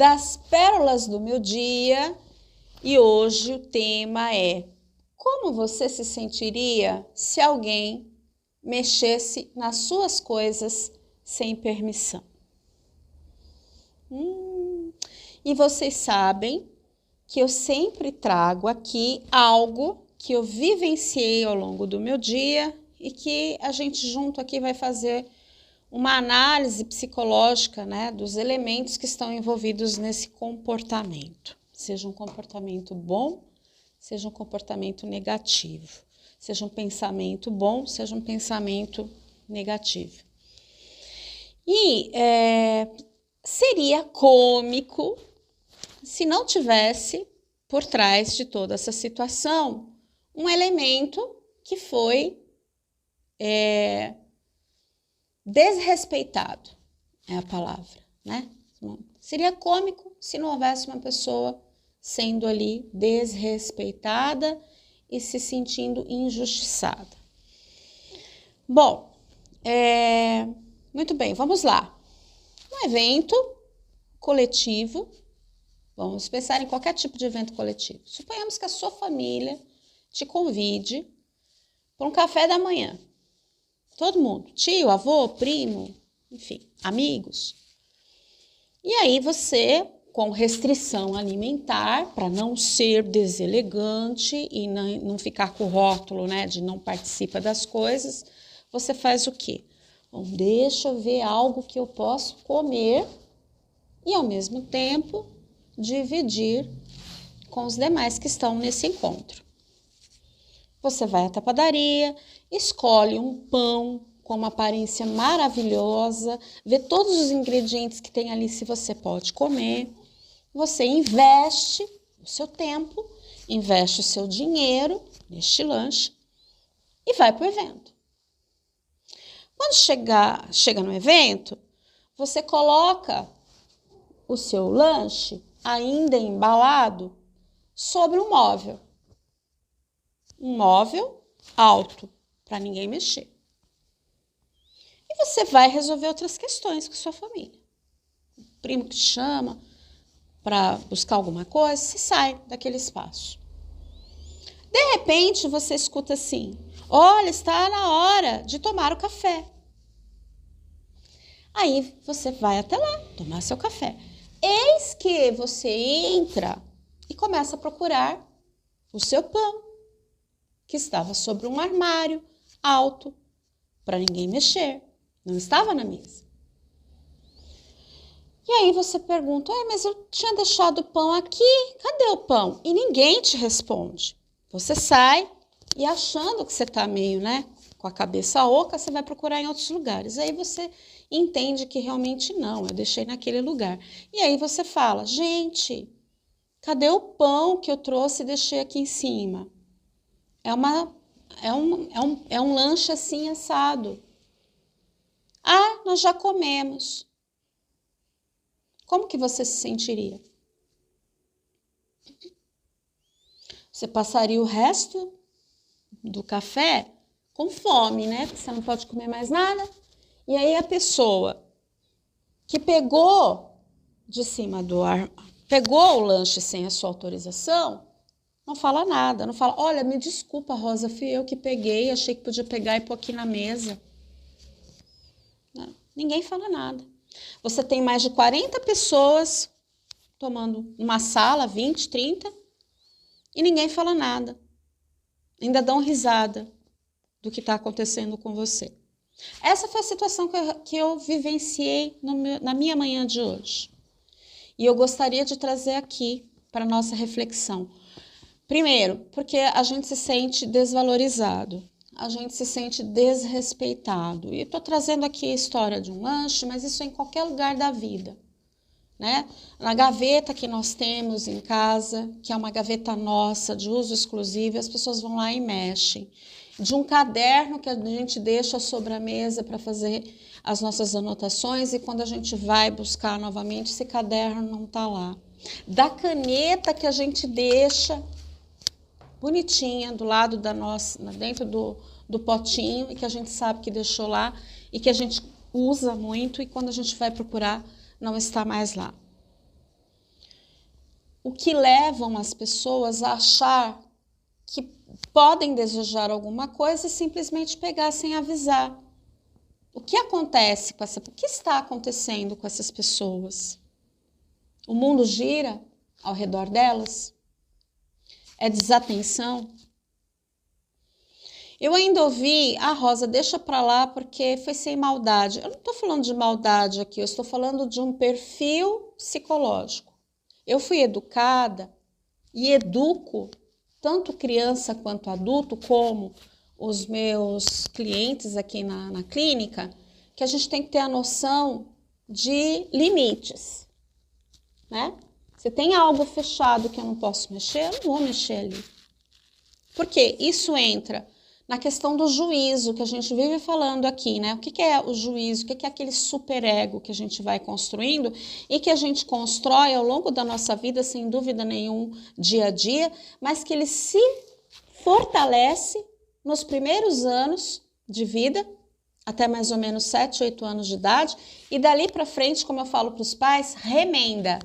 das pérolas do meu dia e hoje o tema é: como você se sentiria se alguém mexesse nas suas coisas sem permissão? E vocês sabem que eu sempre trago aqui algo que eu vivenciei ao longo do meu dia e que a gente junto aqui vai fazer uma análise psicológica, né, dos elementos que estão envolvidos nesse comportamento. Seja um comportamento bom, seja um comportamento negativo. Seja um pensamento bom, seja um pensamento negativo. E seria cômico se não tivesse por trás de toda essa situação um elemento que foi desrespeitado, é a palavra, né? Seria cômico se não houvesse uma pessoa sendo ali desrespeitada e se sentindo injustiçada. Bom, muito bem, vamos lá. Um evento coletivo, vamos pensar em qualquer tipo de evento coletivo. Suponhamos que a sua família te convide para um café da manhã. Todo mundo, tio, avô, primo, enfim, amigos. E aí você, com restrição alimentar, para não ser deselegante e não ficar com o rótulo, né, de não participa das coisas, você faz o quê? Bom, deixa eu ver algo que eu posso comer e, ao mesmo tempo, dividir com os demais que estão nesse encontro. Você vai até a padaria, escolhe um pão com uma aparência maravilhosa, vê todos os ingredientes que tem ali se você pode comer. Você investe o seu tempo, investe o seu dinheiro neste lanche e vai para o evento. Quando chega no evento, você coloca o seu lanche ainda embalado sobre um móvel. Um móvel alto, para ninguém mexer. E você vai resolver outras questões com sua família. O primo que te chama para buscar alguma coisa, você sai daquele espaço. De repente, você escuta assim: olha, está na hora de tomar o café. Aí você vai até lá, tomar seu café. Eis que você entra e começa a procurar o seu pão, que estava sobre um armário alto, para ninguém mexer. Não estava na mesa. E aí você pergunta: mas eu tinha deixado o pão aqui, cadê o pão? E ninguém te responde. Você sai e, achando que você está meio, né, com a cabeça oca, você vai procurar em outros lugares. Aí você entende que realmente não, eu deixei naquele lugar. E aí você fala: gente, cadê o pão que eu trouxe e deixei aqui em cima? É um lanche assim assado. Ah, nós já comemos. Como que você se sentiria? Você passaria o resto do café com fome, né? Porque você não pode comer mais nada. E aí a pessoa que pegou de cima do ar, pegou o lanche sem a sua autorização, não fala nada, não fala: olha, me desculpa, Rosa, fui eu que peguei, achei que podia pegar e pôr aqui na mesa. Não, ninguém fala nada. Você tem mais de 40 pessoas tomando uma sala, 20, 30, e ninguém fala nada. Ainda dão risada do que está acontecendo com você. Essa foi a situação que eu vivenciei na minha manhã de hoje. E eu gostaria de trazer aqui para a nossa reflexão. Primeiro, porque a gente se sente desvalorizado, a gente se sente desrespeitado. E estou trazendo aqui a história de um lanche, mas isso é em qualquer lugar da vida, né? Na gaveta que nós temos em casa, que é uma gaveta nossa, de uso exclusivo, as pessoas vão lá e mexem. De um caderno que a gente deixa sobre a mesa para fazer as nossas anotações e quando a gente vai buscar novamente, esse caderno não está lá. Da caneta que a gente deixa bonitinha do lado da nossa, dentro do potinho e que a gente sabe que deixou lá e que a gente usa muito e quando a gente vai procurar não está mais lá. o que levam as pessoas a achar que podem desejar alguma coisa e simplesmente pegar sem avisar. O que acontece com o que está acontecendo com essas pessoas? O mundo gira ao redor delas? É desatenção? Eu ainda ouvi, Rosa, deixa pra lá porque foi sem maldade. Eu não estou falando de maldade aqui, eu estou falando de um perfil psicológico. Eu fui educada e educo tanto criança quanto adulto, como os meus clientes aqui na clínica, que a gente tem que ter a noção de limites, né? Se tem algo fechado que eu não posso mexer, eu não vou mexer ali. Porque isso entra na questão do juízo, que a gente vive falando aqui, né? O que é o juízo? O que é aquele superego que a gente vai construindo e que a gente constrói ao longo da nossa vida, sem dúvida nenhum, dia a dia, mas que ele se fortalece nos primeiros anos de vida, até mais ou menos 7, 8 anos de idade, e dali para frente, como eu falo para os pais, remenda.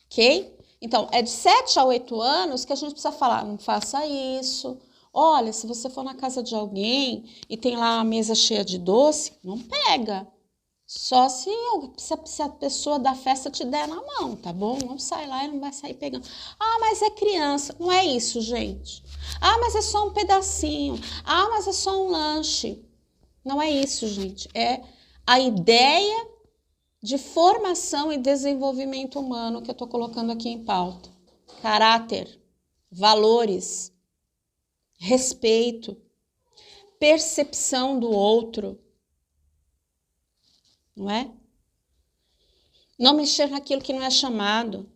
Ok? Então, é de 7 a 8 anos que a gente precisa falar, não faça isso. Olha, se você for na casa de alguém e tem lá uma mesa cheia de doce, não pega. Só se a pessoa da festa te der na mão, tá bom? Não sai lá e não vai sair pegando. Mas é criança. Não é isso, gente. Mas é só um pedacinho. Mas é só um lanche. Não é isso, gente. É a ideia de formação e desenvolvimento humano que eu tô colocando aqui em pauta. Caráter, valores, respeito, percepção do outro, não é? Não mexer naquilo que não é chamado.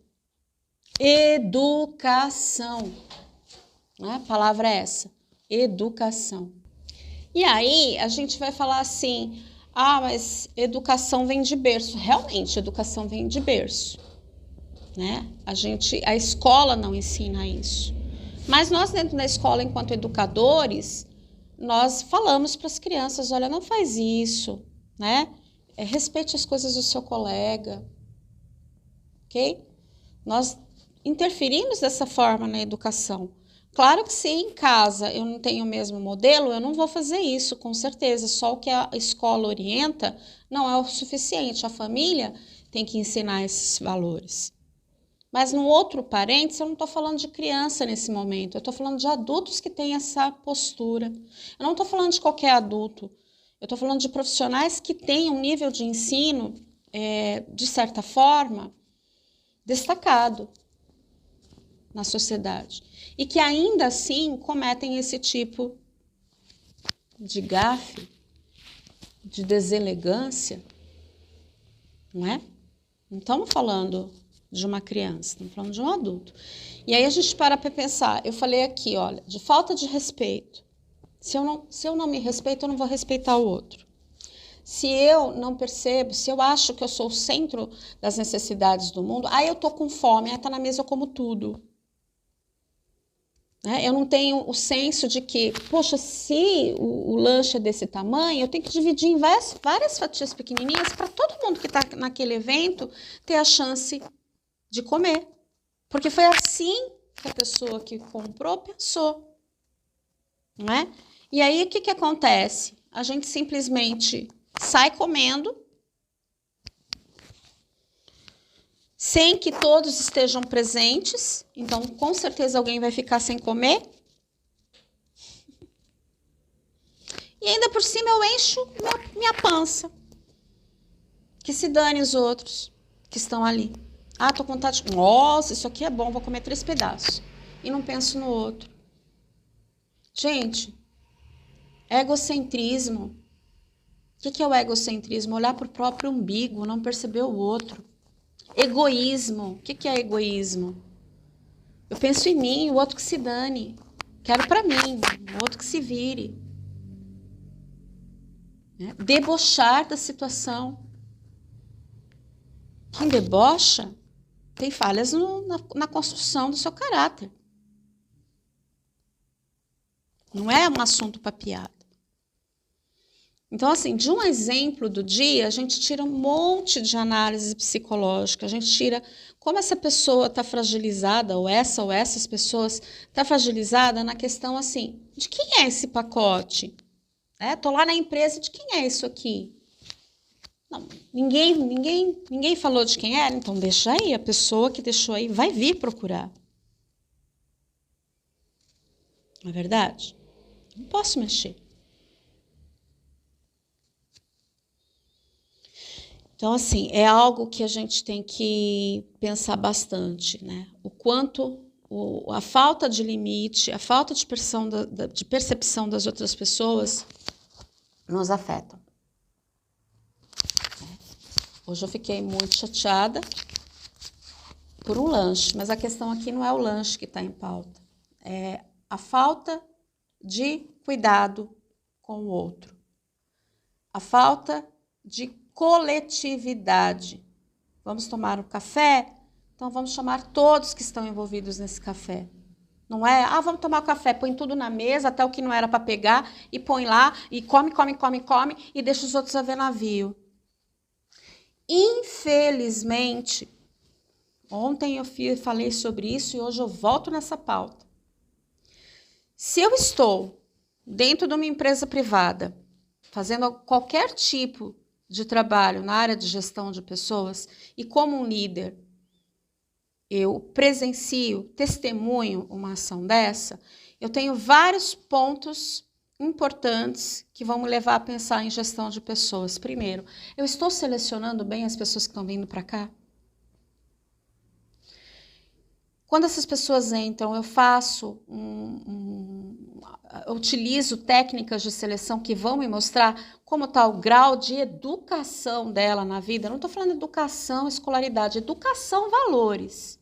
Educação, né? A palavra é essa, educação. E aí a gente vai falar assim, mas educação vem de berço. Realmente, educação vem de berço, né? A escola não ensina isso. Mas nós dentro da escola, enquanto educadores, nós falamos para as crianças, olha, não faz isso, né? Respeite as coisas do seu colega, ok? Nós interferimos dessa forma na educação. Claro que se em casa eu não tenho o mesmo modelo, eu não vou fazer isso, com certeza. Só o que a escola orienta não é o suficiente. A família tem que ensinar esses valores. Mas no outro parênteses, eu não estou falando de criança nesse momento, eu estou falando de adultos que têm essa postura. Eu não estou falando de qualquer adulto, eu estou falando de profissionais que têm um nível de ensino, de certa forma, destacado na sociedade. E que ainda assim cometem esse tipo de gafe, de deselegância, não é? Não estamos falando de uma criança, estamos falando de um adulto. E aí a gente para pensar, eu falei aqui, olha, de falta de respeito. Se eu não me respeito, eu não vou respeitar o outro. Se eu não percebo, se eu acho que eu sou o centro das necessidades do mundo, eu tô com fome, tá na mesa eu como tudo. Né? Eu não tenho o senso de que, poxa, se o lanche é desse tamanho, eu tenho que dividir em várias fatias pequenininhas para todo mundo que está naquele evento ter a chance de comer. Porque foi assim que a pessoa que comprou pensou. Não é? E aí, o que acontece? A gente simplesmente sai comendo, sem que todos estejam presentes. Então, com certeza, alguém vai ficar sem comer. E ainda por cima, eu encho minha pança. Que se dane os outros que estão ali. Tô com vontade de... Nossa, isso aqui é bom, vou comer 3 pedaços. E não penso no outro. Gente, egocentrismo. O que é o egocentrismo? Olhar para o próprio umbigo, não perceber o outro. Egoísmo. O que é egoísmo? Eu penso em mim, o outro que se dane. Quero para mim, o outro que se vire. Né? Debochar da situação. Quem debocha tem falhas na construção do seu caráter. Não é um assunto para piada. Então, assim, de um exemplo do dia, a gente tira um monte de análise psicológica, a gente tira como essa pessoa está fragilizada, ou essas pessoas está fragilizada na questão, assim, de quem é esse pacote? Tô lá na empresa, de quem é isso aqui? Não, ninguém falou de quem era, então deixa aí, a pessoa que deixou aí vai vir procurar. Não é verdade? Não posso mexer. Então, assim, é algo que a gente tem que pensar bastante, né? O quanto a falta de limite, a falta de percepção das outras pessoas nos afetam. Hoje eu fiquei muito chateada por um lanche, mas a questão aqui não é o lanche que está em pauta, é a falta de cuidado com o outro, a falta de coletividade. Vamos tomar um café? Então vamos chamar todos que estão envolvidos nesse café. Não é, vamos tomar o café, põe tudo na mesa, até o que não era para pegar, e põe lá, e come, e deixa os outros a ver navio. Infelizmente, ontem eu falei sobre isso e hoje eu volto nessa pauta. Se eu estou dentro de uma empresa privada, fazendo qualquer tipo de trabalho na área de gestão de pessoas, e como um líder, eu presencio, testemunho uma ação dessa, eu tenho vários pontos importantes que vão me levar a pensar em gestão de pessoas. Primeiro, eu estou selecionando bem as pessoas que estão vindo para cá? Quando essas pessoas entram, eu faço eu utilizo técnicas de seleção que vão me mostrar como está o grau de educação dela na vida. Eu não estou falando de educação, escolaridade, educação, valores.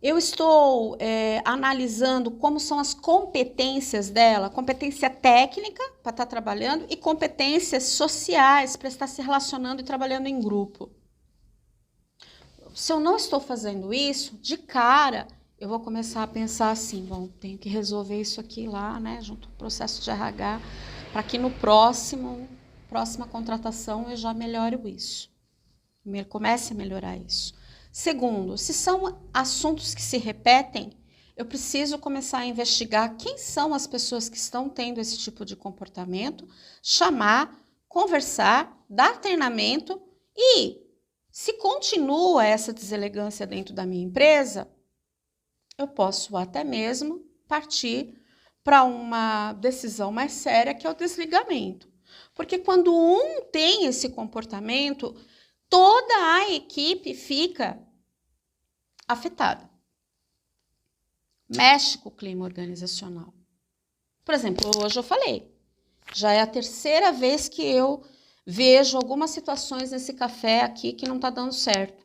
Eu estou analisando como são as competências dela, competência técnica para estar trabalhando e competências sociais para estar se relacionando e trabalhando em grupo. Se eu não estou fazendo isso, de cara, eu vou começar a pensar assim, bom, tenho que resolver isso aqui lá, né, junto com o processo de RH, para que no próxima contratação eu já melhore isso. Comece a melhorar isso. Segundo, se são assuntos que se repetem, eu preciso começar a investigar quem são as pessoas que estão tendo esse tipo de comportamento, chamar, conversar, dar treinamento e, se continua essa deselegância dentro da minha empresa, eu posso até mesmo partir para uma decisão mais séria, que é o desligamento. Porque quando um tem esse comportamento, toda a equipe fica afetada. Mexe com o clima organizacional. Por exemplo, hoje eu falei, já é a terceira vez que eu vejo algumas situações nesse café aqui que não está dando certo.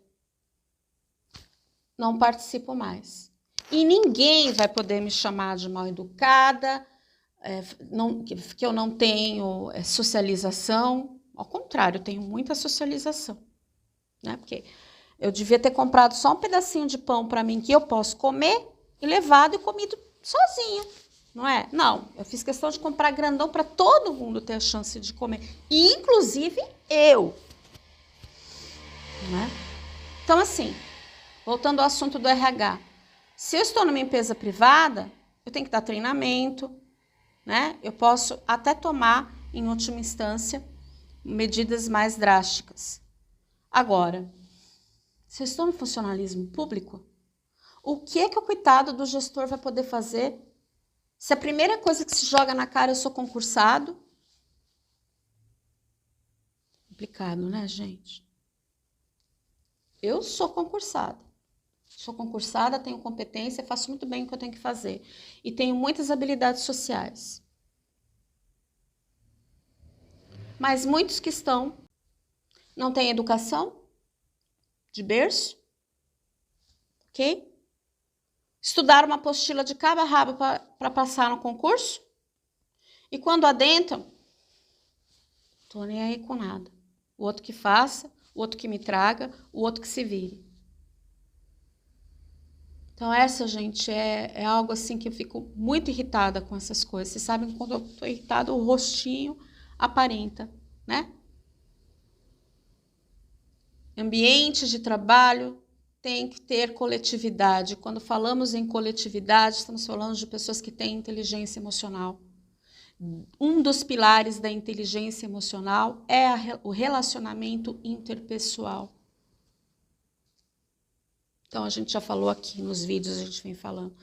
Não participo mais. E ninguém vai poder me chamar de mal educada, que eu não tenho socialização. Ao contrário, eu tenho muita socialização. Né? Porque eu devia ter comprado só um pedacinho de pão para mim que eu posso comer e levado e comido sozinha. Não é? Não, eu fiz questão de comprar grandão para todo mundo ter a chance de comer, inclusive eu. Não é? Então, assim, voltando ao assunto do RH, se eu estou numa empresa privada, eu tenho que dar treinamento, né? Eu posso até tomar, em última instância, medidas mais drásticas. Agora, se eu estou no funcionalismo público, o que é que o coitado do gestor vai poder fazer se a primeira coisa que se joga na cara eu sou concursado? Complicado, né, gente? Eu sou concursada. Sou concursada, tenho competência, faço muito bem o que eu tenho que fazer. E tenho muitas habilidades sociais. Mas muitos que estão não têm educação de berço, ok? Estudaram uma apostila de cabo a rabo para passar no concurso. E quando adentram, tô nem aí com nada. O outro que faça, o outro que me traga, o outro que se vire. Então essa, gente, é algo assim que eu fico muito irritada com essas coisas. Vocês sabem, quando eu tô irritada, o rostinho aparenta, né? Ambiente de trabalho tem que ter coletividade. Quando falamos em coletividade, estamos falando de pessoas que têm inteligência emocional. Um dos pilares da inteligência emocional é o relacionamento interpessoal. Então, a gente já falou aqui nos vídeos, a gente vem falando.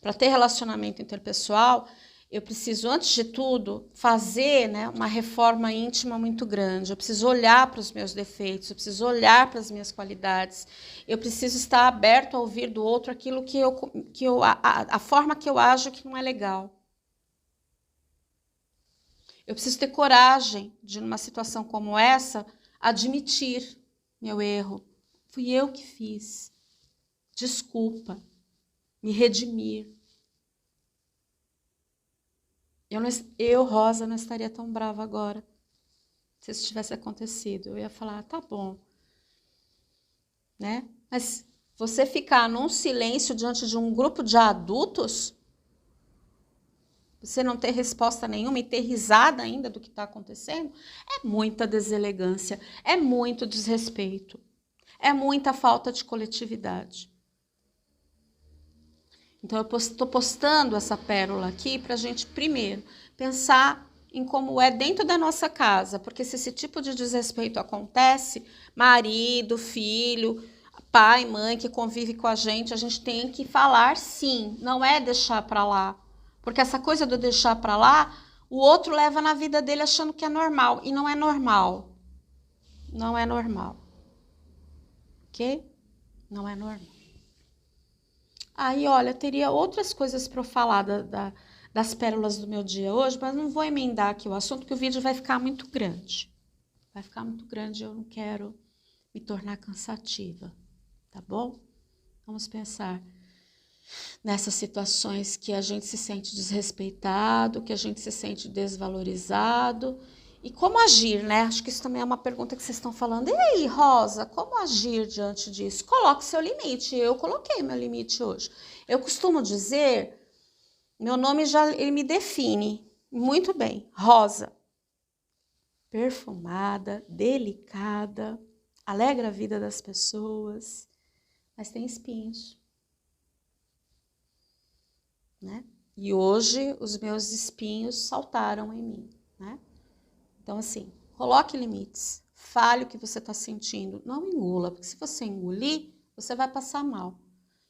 Para ter relacionamento interpessoal, eu preciso, antes de tudo, fazer, né, uma reforma íntima muito grande. Eu preciso olhar para os meus defeitos, eu preciso olhar para as minhas qualidades. Eu preciso estar aberto a ouvir do outro aquilo a forma que eu ajo que não é legal. Eu preciso ter coragem de, numa situação como essa, admitir meu erro. Fui eu que fiz. Desculpa. Me redimir. Eu, Rosa, não estaria tão brava agora se isso tivesse acontecido. Eu ia falar, tá bom. Né? Mas você ficar num silêncio diante de um grupo de adultos, você não ter resposta nenhuma e ter risada ainda do que está acontecendo, é muita deselegância, é muito desrespeito, é muita falta de coletividade. Então, eu estou postando essa pérola aqui para a gente, primeiro, pensar em como é dentro da nossa casa, porque se esse tipo de desrespeito acontece, marido, filho, pai, mãe que convive com a gente tem que falar sim, não é deixar para lá. Porque essa coisa do deixar para lá, o outro leva na vida dele achando que é normal, e não é normal. Não é normal. Ok? Não é normal. Aí, olha, teria outras coisas para eu falar das pérolas do meu dia hoje, mas não vou emendar aqui o assunto, porque o vídeo vai ficar muito grande. Vai ficar muito grande e eu não quero me tornar cansativa, tá bom? Vamos pensar nessas situações que a gente se sente desrespeitado, que a gente se sente desvalorizado. E como agir, né? Acho que isso também é uma pergunta que vocês estão falando. E aí, Rosa, como agir diante disso? Coloque seu limite. Eu coloquei meu limite hoje. Eu costumo dizer, meu nome ele me define muito bem. Rosa. Perfumada, delicada, alegra a vida das pessoas, mas tem espinhos. Né? E hoje os meus espinhos saltaram em mim, né? Então, assim, coloque limites, fale o que você está sentindo, não engula, porque se você engolir, você vai passar mal.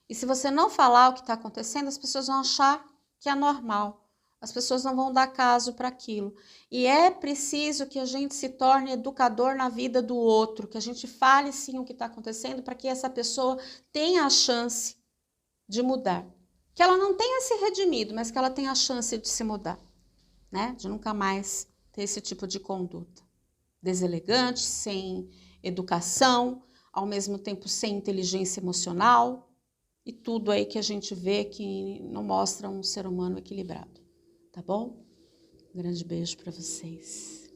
E se você não falar o que está acontecendo, as pessoas vão achar que é normal, as pessoas não vão dar caso para aquilo. E é preciso que a gente se torne educador na vida do outro, que a gente fale sim o que está acontecendo para que essa pessoa tenha a chance de mudar. Que ela não tenha se redimido, mas que ela tenha a chance de se mudar, né? De nunca mais ter esse tipo de conduta. Deselegante, sem educação, ao mesmo tempo sem inteligência emocional e tudo aí que a gente vê que não mostra um ser humano equilibrado, tá bom? Um grande beijo para vocês.